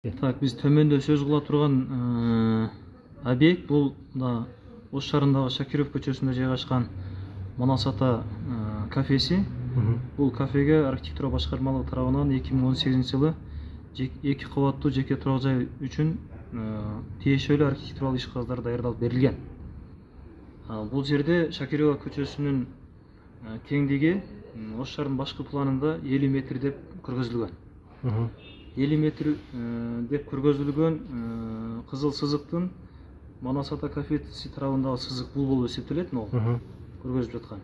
Так, биз төмөндө сөз кыла турган объект бул да Ош шаарындагы Шакиров көчөсүндө жайгашкан Манас ата кафеси. Бул кафеге архитектура башкармалыгы тарабынан 2018 жылы 2 кабаттуу жеке турак жай үчүн тиешелүү архитектуралык иш кагаздар даярдалып берилген. Бул жерде Шакирова көчөсүнүн кеңдиги Ош шаарынын башкы планында 50 метр деп көргөзүлгөн. 50 метр деп көргөзүлгөн кызыл сызыктын Манас ата кафеси тарабындагы сызык бул болуп эсептелет, көргөзүп жаткан.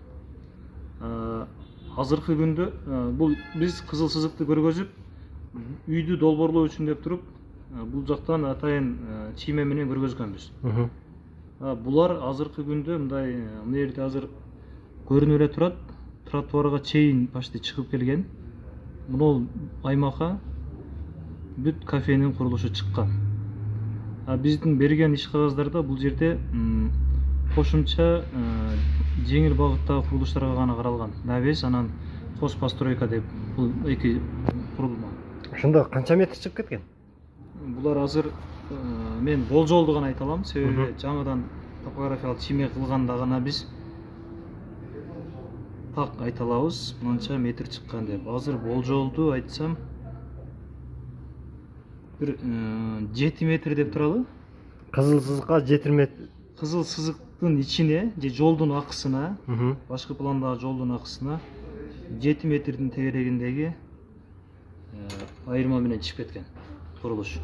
Азыркы күндө бул биз кызыл сызыкты көргөзүп, үйдү долбоорлоо үчүн деп туруп, бул жактан атайын чийме менен көргөзгөнбүз. Булар азыркы күндө мындай мына жерде азыр көрүнүп эле турат, тротуарга чейин почти чыгып келген. Мына аймакка бүт кафенин курулушу чыккан. Биздин берген иш кагаздарда бул жерде кошумча жеңил багыттагы курулуштарга гана каралган. Навес анан кос постройка деп бул эки курулма. Ошондо канча метр чыгып кеткен? Булар азыр мен болжолду гана айта алам, себеби жаңыдан топографиялык чийме кылганда гана биз так айта алабыз, мынча метр чыккан деп. Азыр болжолду айтсам bir 7 метр деп туралы. Кызыл сызыкка 7 метр. Кызыл сызыктын ичине же жолдун акысына, башкы пландагы жолдун акысына 7 метрдин тегерегиндеги айырма менен чыгып кеткен курулуш.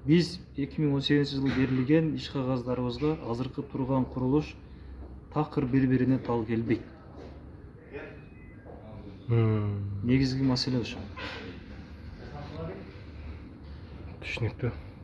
Биз 2018 жылы берилген иш кагаздарыбызга азыркы турган курулуш такыр бири-бирине тал келбейт. Негизги маселе ошо. Түшүнүктүү.